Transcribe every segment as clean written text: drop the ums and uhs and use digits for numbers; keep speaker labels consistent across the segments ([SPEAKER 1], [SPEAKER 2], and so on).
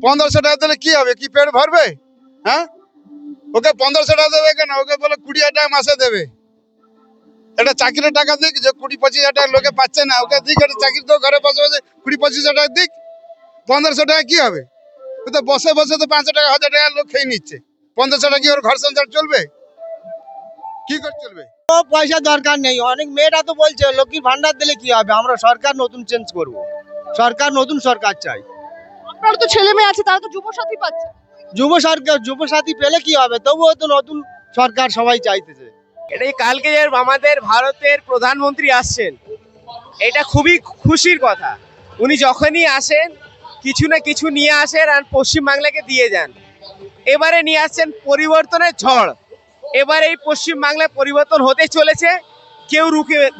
[SPEAKER 1] 1500 টাকা দিলে কি হবে? কি পেট ভরবে? হ্যাঁ, ওকে 1500 টাকা দেবে কেন? ওকে বলে 20,000 টাকা মাসে দেবে। এটা চাকরির টাকা দিক, যে 20-25,000 টাকা লোকে পাচ্ছে না, ওকে দিক। একটা চাকরি তো ঘরে বসে বসে 20-25,000 টাকা দিক। 1500 টাকা কি হবে? ও তো বসে বসে তো 500 টাকা 1000 টাকা লোক খেয়ে নিচ্ছে। 1500 টাকা কি ওর ঘর সংসার চলবে? কি করে চলবে?
[SPEAKER 2] পয়সা দরকার নেই। অনেক মেয়েরা তো বলছে লক্ষ্মীর ভান্ডার দিলে কি হবে, আমরা সরকার নতুন চেঞ্জ করব, নতুন সরকার চাই।
[SPEAKER 3] আপনার তো ছেলে মেয়ে আছে, তারা তো যুবসাথী পাচ্ছে।
[SPEAKER 2] যুবসাথী পেলে কি হবে, তবুও তো নতুন সরকার সবাই চাইতেছে।
[SPEAKER 4] এটাই কালকে যে আমাদের ভারতের প্রধানমন্ত্রী আসছেন, এটা খুবই খুশির কথা। উনি যখনই আসেন কিছু না কিছু নিয়ে আসেন আর পশ্চিমবাংলাকে দিয়ে যান। এবারে নিয়ে আসছেন পরিবর্তনের ঝড়। এবারে এই পশ্চিমবাংলায় পরিবর্তন হতে চলেছে, কেউ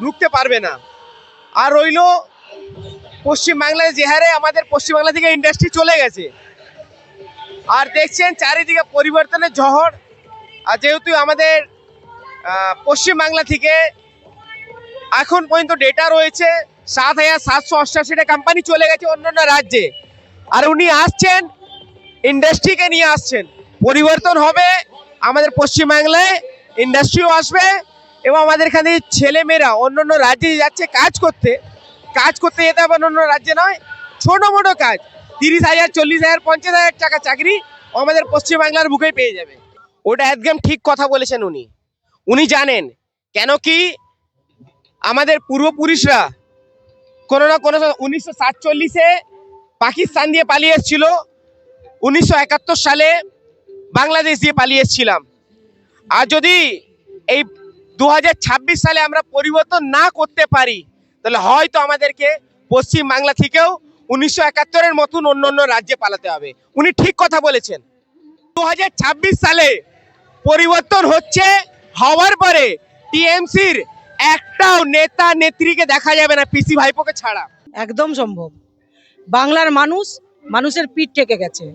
[SPEAKER 4] রুখতে পারবে না। আর রইল পশ্চিমবাংলায় যে হারে আমাদের পশ্চিমবাংলা থেকে ইন্ডাস্ট্রি চলে গেছে, আর দেখছেন চারিদিকে পরিবর্তনের ঝড়। আর যেহেতু আমাদের পশ্চিমবাংলা থেকে এখন পর্যন্ত ডেটা রয়েছে 7,788টা কোম্পানি চলে গেছে অন্যান্য রাজ্যে, আর উনি আসছেন ইন্ডাস্ট্রিকে নিয়ে আসছেন। পরিবর্তন হবে আমাদের পশ্চিমবাংলায়, ইন্ডাস্ট্রিও আসবে এবং আমাদের এখানে ছেলেমেয়েরা অন্যান্য রাজ্যে যাচ্ছে কাজ করতে যেতে হবে অন্য রাজ্যে নয়, ছোট মোটো কাজ 30,000, 40,000, 50,000 টাকা চাকরি আমাদের পশ্চিমবাংলার বুকেই পেয়ে যাবে। ওটা একদম ঠিক কথা বলেছেন উনি জানেন। কেন কি আমাদের পূর্বপুরুষরা কোনো না কোনো 1947-এ পাকিস্তান দিয়ে পালিয়ে এসেছিল, 1971 সালে বাংলাদেশ দিয়ে পালিয়ে এসেছিলাম। আর যদি এই 2026 সালে আমরা পরিবর্তন না করতে পারি, তাহলে হয়তো আমাদেরকে পশ্চিমবাংলা থেকেও 1971-এর মতন অন্য রাজ্যে পালাতে হবে। উনি ঠিক কথা বলেছেন। 2026 সালে পরিবর্তন হচ্ছে, হওয়ার পরে টিএমসির একটাও নেতা নেত্রীকে দেখা যাবে না, পিসি ভাইপোকে ছাড়া।
[SPEAKER 5] একদম সম্ভব। বাংলার মানুষের পিঠ ঠেকে গেছে,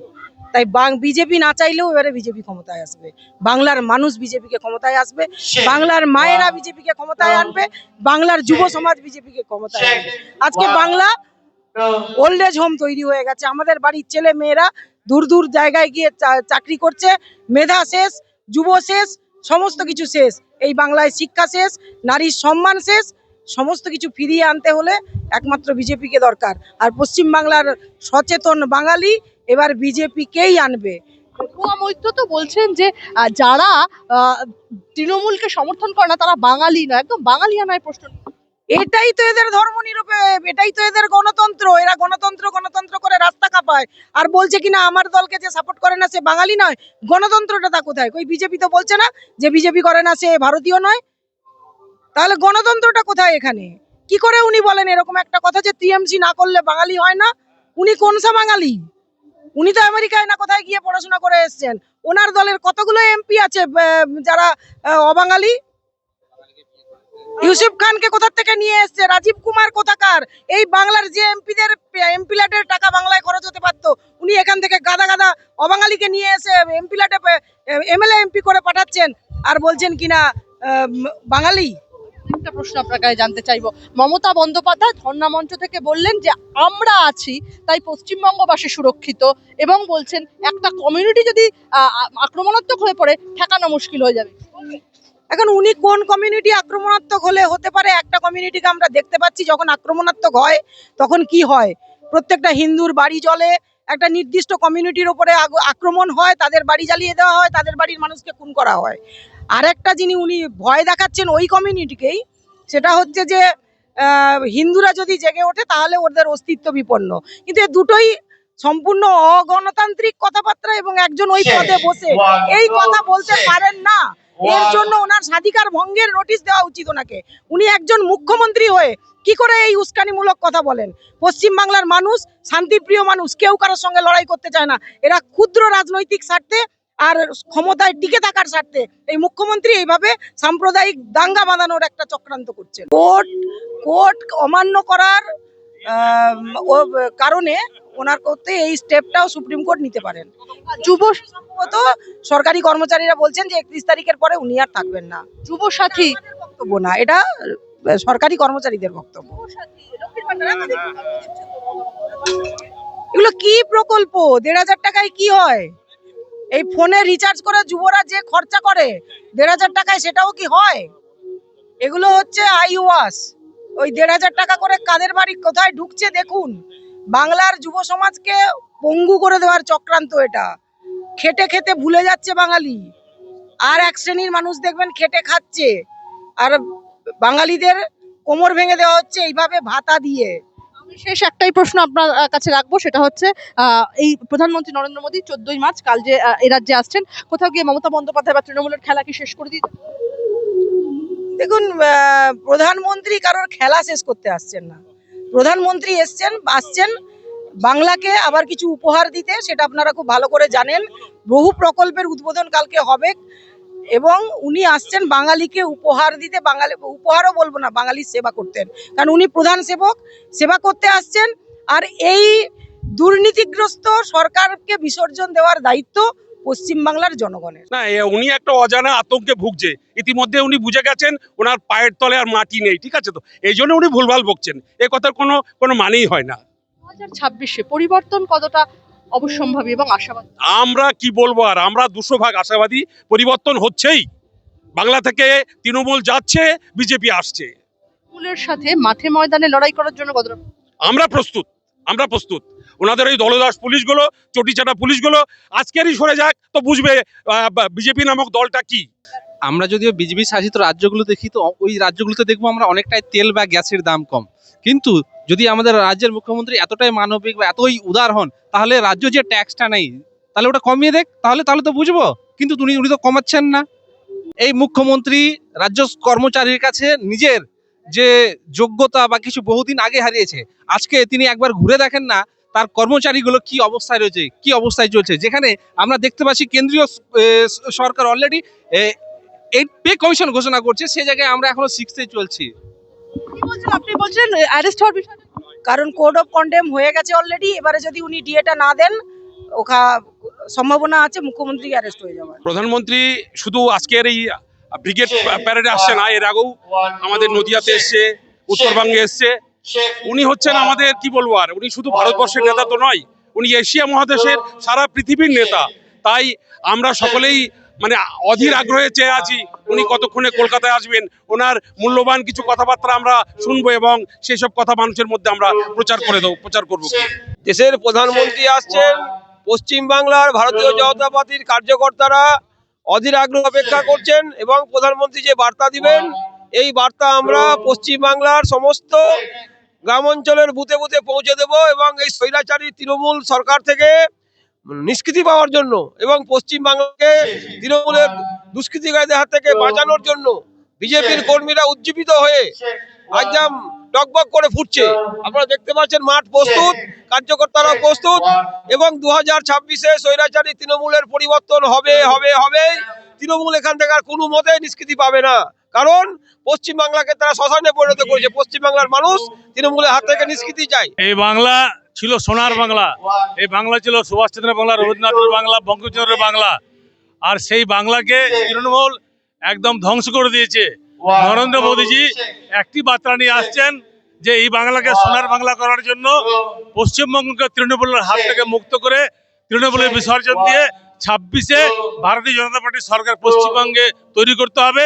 [SPEAKER 5] তাই বিজেপি না চাইলেও এবারে বিজেপি ক্ষমতায় আসবে। বাংলার মানুষ বিজেপিকে ক্ষমতায় আসবে, বাংলার মায়েরা বিজেপিকে ক্ষমতায় আনবে, বাংলার যুব সমাজ বিজেপিকে ক্ষমতায় আনবে। আজকে বাংলা ওল্ড এজ হোম তৈরি হয়ে গেছে। আমাদের বাড়ির ছেলে মেয়েরা দূর দূর জায়গায় গিয়ে চাকরি করছে। মেধা শেষ, যুব শেষ, সমস্ত কিছু শেষ। এই বাংলায় শিক্ষা শেষ, নারীর সম্মান শেষ। সমস্ত কিছু ফিরিয়ে আনতে হলে একমাত্র বিজেপিকে দরকার। আর পশ্চিমবাংলার সচেতন বাঙালি এবার বিজেপিকেই আনবে।
[SPEAKER 3] মহুয়া মৈত্র তো বলছেন যে যারা তৃণমূলকে সমর্থন করে না তারা বাঙালি নয়, একদম বাঙালিয়ানায় প্রশ্ন।
[SPEAKER 5] এটাই তো এদের ধর্মনিরপেক্ষ, এটাই তো এদের গণতন্ত্র। এরা গণতন্ত্র করে রাস্তা কাঁপায় আর বলছে কিনা আমার দলকে যে সাপোর্ট করে না সে বাঙালি নয়। গণতন্ত্রটা তা কোথায়? কই বিজেপি তো বলছে না যে বিজেপি করে না সে ভারতীয় নয়। তাহলে গণতন্ত্রটা কোথায় এখানে? কি করে উনি বলেন এরকম একটা কথা যে টিএমসি না করলে বাঙালি হয় না? উনি কোনসা বাঙালি? উনি তো আমেরিকায় না কোথায় গিয়ে পড়াশোনা করে এসেছেন। ওনার দলের কতগুলো এমপি আছে যারা অবাঙালি। ইউসুফ খানকে কোথা থেকে নিয়ে এসছে? রাজীব কুমার কোথাকার? এই বাংলার যে এমপিদের এমপিল্যাটের টাকা বাংলায় খরচ হতে পারতো, উনি এখান থেকে গাদা গাদা অবাঙালিকে নিয়ে এসে এমপিল্যাটে এমএলএ এমপি করে পাঠাচ্ছেন আর বলছেন কিনা বাঙালি।
[SPEAKER 3] একটা প্রশ্ন আপনার কাছে জানতে চাইবো, মমতা বন্দ্যোপাধ্যায় ধর্ণা মঞ্চ থেকে বললেন যে আমরা আছি তাই পশ্চিমবঙ্গবাসী সুরক্ষিত, এবং বলছেন একটা কমিউনিটি যদি আক্রমণাত্মক হয়ে পড়ে ঠেকানো মুশকিল হয়ে যাবে।
[SPEAKER 5] এখন উনি কোন কমিউনিটি আক্রমণাত্মক হতে পারে? একটা কমিউনিটিকে আমরা দেখতে পাচ্ছি যখন আক্রমণাত্মক হয় তখন কি হয়, প্রত্যেকটা হিন্দুর বাড়ি জ্বলে, একটা নির্দিষ্ট কমিউনিটির উপরে আক্রমণ হয়, তাদের বাড়ি জ্বালিয়ে দেওয়া হয়, তাদের বাড়ির মানুষকে খুন করা হয়। আর একটা যিনি উনি ভয় দেখাচ্ছেন ওই কমিউনিটিকেই, সেটা হচ্ছে যে হিন্দুরা যদি জেগে ওঠে তাহলে ওদের অস্তিত্ব বিপন্ন। কিন্তু এই দুটোই সম্পূর্ণ অগণতান্ত্রিক কথাবার্তা, এবং একজন ওই পদে বসে এই কথা বলতে পারেন না। এর জন্য ওনার স্বাধিকার ভঙ্গের নোটিশ দেওয়া উচিত ওনাকে। উনি একজন মুখ্যমন্ত্রী হয়ে কি করে এই উস্কানিমূলক কথা বলেন? পশ্চিমবাংলার মানুষ শান্তিপ্রিয় মানুষ, কেউ কারোর সঙ্গে লড়াই করতে চায় না। এরা ক্ষুদ্র রাজনৈতিক স্বার্থে আর ক্ষমতায় টিকে থাকার স্বার্থে এই মুখ্যমন্ত্রী এইভাবে সাম্প্রদায়িক দাঙ্গা বাঁধানোর একটা চক্রান্ত করছেন। কোর্ট অমান্য করার কারণে ওনার করতে এই স্টেপটাও সুপ্রিম কোর্ট নিতে পারেন। যুব তো সরকারি কর্মচারীরা বলছেন যে 31 তারিখের পরে উনি আর থাকবেন না।
[SPEAKER 3] যুবসাথী
[SPEAKER 5] বক্তব্য না, এটা সরকারি কর্মচারীদের বক্তব্য। এগুলো কি প্রকল্প? 1,500 টাকায় কি হয়? এই ফোনে রিচার্জ করে যুবরা যে খরচা করে 1,500 টাকায়, সেটাও কি হয়? এগুলো হচ্ছে আইওয়াস। ওই 1,500 টাকা করে কাদের বাড়ি কোথায় ঢুকছে দেখুন। বাংলার যুব সমাজকে পঙ্গু করে দেওয়ার চক্রান্ত এটা। খেটে খেতে ভুলে যাচ্ছে বাঙালি। আর এক শ্রেণীর মানুষ দেখবেন খেটে খাচ্ছে, আর বাঙালিদের কোমর ভেঙে দেওয়া হচ্ছে এইভাবে ভাতা দিয়ে।
[SPEAKER 3] আমি শেষ একটাই প্রশ্ন আপনার কাছে রাখবো, সেটা হচ্ছে এই প্রধানমন্ত্রী নরেন্দ্র মোদী 14ই মার্চ কাল যে এই রাজ্যে আসছেন, কোথাও গিয়ে মমতা বন্দ্যোপাধ্যায় বা তৃণমূলের খেলা কি শেষ করে দিতে?
[SPEAKER 5] দেখুন, প্রধানমন্ত্রী কারোর খেলা শেষ করতে আসছেন না। প্রধানমন্ত্রী আসছেন বাংলাকে আবার কিছু উপহার দিতে, সেটা আপনারা খুব ভালো করে জানেন। বহু প্রকল্পের উদ্বোধন কালকে হবে এবং উনি আসছেন বাঙালিকে উপহার দিতে। বাঙালি উপহারও বলবো না, বাঙালির সেবা করতেন, কারণ উনি প্রধান সেবক। সেবা করতে আসছেন, আর এই দুর্নীতিগ্রস্ত সরকারকে বিসর্জন দেওয়ার দায়িত্ব পশ্চিমবাংলার জনগণের।
[SPEAKER 6] না, উনি একটা অজানা আতঙ্কে ভুগছে। ইতিমধ্যে উনি বুঝে গেছেন ওনার পায়ের তলে আর মাটি নেই, ঠিক আছে? তো এই জন্য উনি ভুলভাল বকছেন, এ কথার কোনো মানেই হয় না।
[SPEAKER 3] 2026-এ পরিবর্তন কতটা অবশ্যম্ভাবী এবং আশাবাদী?
[SPEAKER 6] আমরা কি বলবো, আর আমরা 200 ভাগ আশাবাদী। পরিবর্তন হচ্ছেই, বাংলা থেকে তৃণমূল যাচ্ছে, বিজেপি আসছে।
[SPEAKER 3] তৃণমূলের সাথে মাঠে ময়দানে লড়াই করার জন্য কতটা?
[SPEAKER 6] আমরা প্রস্তুত। ওনাদের ওই দলদাস পুলিশগুলো, চটিচাটা পুলিশগুলো আজকেরই সরে যাক, তো বুঝবে বিজেপি নামক দলটা কি।
[SPEAKER 7] আমরা যদিও বিজেপি শাসিত রাজ্যগুলো দেখি, তো ওই রাজ্যগুলোতে দেখবো আমরা অনেকটাই তেল বা গ্যাসের দাম কম। কিন্তু যদি আমাদের রাজ্যের মুখ্যমন্ত্রী এতটাই মানবিক বা এতই উদার হন, তাহলে রাজ্য যে ট্যাক্সটা নেই তাহলে ওটা কমিয়ে দেখ, তাহলে তো বুঝবো। কিন্তু উনি তো কমাচ্ছেন না। এই মুখ্যমন্ত্রী রাজ্য কর্মচারীর কাছে নিজের যে যোগ্যতা বা কিছু বহুদিন আগে হারিয়েছে, আজকে তিনি একবার ঘুরে দেখেন না তার কর্মচারীগুলো কি অবস্থায় রয়েছে, কি অবস্থায় চলছে। যেখানে আমরা দেখতে পাচ্ছি কেন্দ্রীয় সরকার অলরেডি 8 পে কমিশন ঘোষণা করছে, সে জায়গায় আমরা এখনো 6 চলছি।
[SPEAKER 3] আপনি বলছেন অ্যারেস্ট হওয়ার বিষয়টা?
[SPEAKER 5] কারণ কোড অফ কন্ডেম হয়ে গেছে অলরেডি। এবারে যদি উনি ডিএটা না দেন, সম্ভাবনা আছে মুখ্যমন্ত্রী অ্যারেস্ট হয়ে যাওয়ার।
[SPEAKER 6] প্রধানমন্ত্রী শুধু আজকের এই ব্রিগেড প্যারেডে আসছে না, এর আগেও আমাদের নদিয়াতে এসছে, উত্তরবঙ্গে এসছে। উনি হচ্ছেন আমাদের, কি বলবো আর, উনি শুধু ভারতবর্ষের নেতা তো নয়, উনি এশিয়া মহাদেশের সারা পৃথিবীর নেতা। তাই আমরা সকলেই মানে অধীর আগ্রহে চেয়ে আছি উনি কতক্ষণে কলকাতায় আসবেন। ওনার মূল্যবান কিছু কথাবার্তা আমরা শুনবো এবং সেই সব কথা মানুষের মধ্যে আমরা প্রচার করবো।
[SPEAKER 8] দেশের প্রধানমন্ত্রী আসছেন, পশ্চিম বাংলার ভারতীয় জনতা পার্টির কার্যকর্তারা অধীর আগ্রহ অপেক্ষা করছেন এবং প্রধানমন্ত্রী যে বার্তা দিবেন, এই বার্তা আমরা পশ্চিম বাংলার সমস্ত গ্রাম অঞ্চলের বুথে বুথে পৌঁছে দেব এবং এই স্বৈরাচারী তৃণমূল সরকার থেকে নিষ্কৃতি পাওয়ার জন্য এবং পশ্চিম বাংলাকে তৃণমূলের দুষ্কৃতিকারীদের হাত থেকে বাঁচানোর জন্য বিজেপির কর্মীরা উজ্জীবিত হয়ে একদম টকবক করে ফুটছে। আপনারা দেখতে পাচ্ছেন মাঠ প্রস্তুত, কার্যকর্তারা প্রস্তুত এবং 2026-এ স্বৈরাচারী তৃণমূলের পরিবর্তন হবে। তৃণমূল এখান থেকে আর কোনো মতে নিষ্কৃতি পাবে না, কারণ পশ্চিম বাংলাকে তারা শ্মশানে পরিণত করেছে। পশ্চিম বাংলার মানুষ তৃণমূলের হাত থেকে নিষ্কৃতি চায়।
[SPEAKER 9] এই বাংলা ছিল সোনার বাংলা, এই বাংলা ছিল সুভাষচন্দ্রের বাংলা, রবীন্দ্রনাথের বাংলা, বঙ্কিমচন্দ্রের বাংলা। আর সেই বাংলাকে তৃণমূল একদম ধ্বংস করে দিয়েছে। নরেন্দ্র মোদীজি একটি বার্তা নিয়ে আসছেন যে এই বাংলাকে সোনার বাংলা করার জন্য পশ্চিমবঙ্গকে তৃণমূলের হাত থেকে মুক্ত করে তৃণমূলের বিসর্জন দিয়ে 26-এ ভারতীয় জনতা পার্টির সরকার পশ্চিমবঙ্গে তৈরি করতে হবে।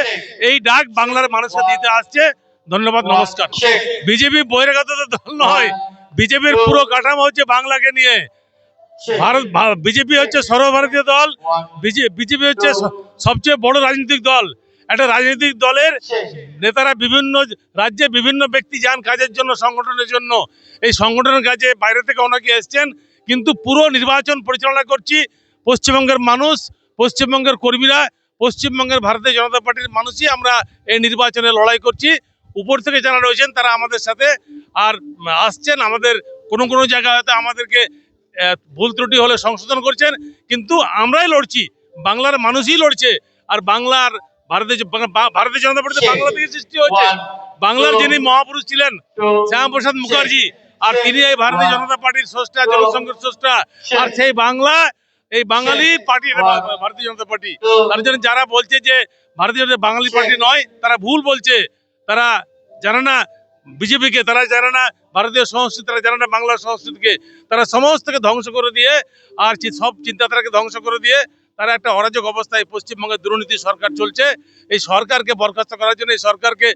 [SPEAKER 9] এই ডাক বাংলার মানুষকে দিতে আসছে। ধন্যবাদ, নমস্কার। বিজেপি বহিরাগত দল নয়, বিজেপির পুরো কাঠামো হচ্ছে বাংলাকে নিয়ে। বিজেপি হচ্ছে সর্বভারতীয় দল, বিজেপি হচ্ছে সবচেয়ে বড় রাজনৈতিক দল। একটা রাজনৈতিক দলের নেতারা বিভিন্ন রাজ্যে বিভিন্ন ব্যক্তি যান কাজের জন্য, সংগঠনের জন্য। এই সংগঠনের কাজে বাইরে থেকে অনেকে এসছেন, কিন্তু পুরো নির্বাচন পরিচালনা করছি পশ্চিমবঙ্গের মানুষ, পশ্চিমবঙ্গের কর্মীরা, পশ্চিমবঙ্গের ভারতীয় জনতা পার্টির মানুষই আমরা এই নির্বাচনে লড়াই করছি। উপর থেকে যারা রয়েছেন তারা আমাদের সাথে আর আসছেন, আমাদের কোনো জায়গায় হয়তো আমাদেরকে ভুল ত্রুটি হলে সংশোধন করছেন, কিন্তু আমরাই লড়ছি, বাংলার মানুষই লড়ছে। আর ভারতীয় জনতা পার্টি বাংলা থেকে সৃষ্টি হয়েছে। বাংলার যিনি মহাপুরুষ ছিলেন শ্যামাপ্রসাদ মুখার্জি, আর তিনি এই ভারতীয় জনতা পার্টির স্রষ্টা, জনসংঘের স্রষ্টা। আর সেই বাংলা, এই বাঙালি পার্টি ভারতীয় জনতা পার্টি। তার জন্য যারা বলছে যে ভারতীয় বাঙালি পার্টি নয়, তারা ভুল বলছে। তারা জানে না বিজেপিকে, তারা জানে না ভারতীয় সংস্কৃতি তারা জানে না বাংলার সংস্কৃতিকে, তারা সমস্তকে ধ্বংস করে দিয়ে আর সব চিন্তাধারাকে ধ্বংস করে দিয়ে তারা একটা অরাজক অবস্থায় পশ্চিমবঙ্গে দুর্নীতি সরকার চলছে। এই সরকারকে বরখাস্ত করার জন্য, এই সরকারকে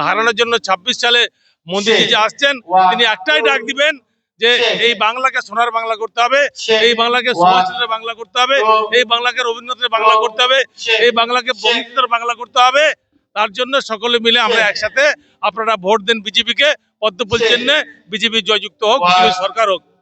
[SPEAKER 9] হারানোর জন্য 26 সালে মোদীজি যে আসছেন তিনি একটাই ডাক দিবেন যে এই বাংলাকে সোনার বাংলা করতে হবে, এই বাংলাকে সুভাষচন্দ্রের বাংলা করতে হবে, এই বাংলাকে রবীন্দ্রনাথের বাংলা করতে হবে, এই বাংলাকে বঙ্কিমচন্দ্রের বাংলা করতে হবে। তার জন্য সকলে মিলে আমরা একসাথে, আপনারা ভোট দেন বিজেপিকে, পদ্ম ফুল চিহ্নে, বিজেপি জয়যুক্ত হোক, বিজেপি সরকার হোক।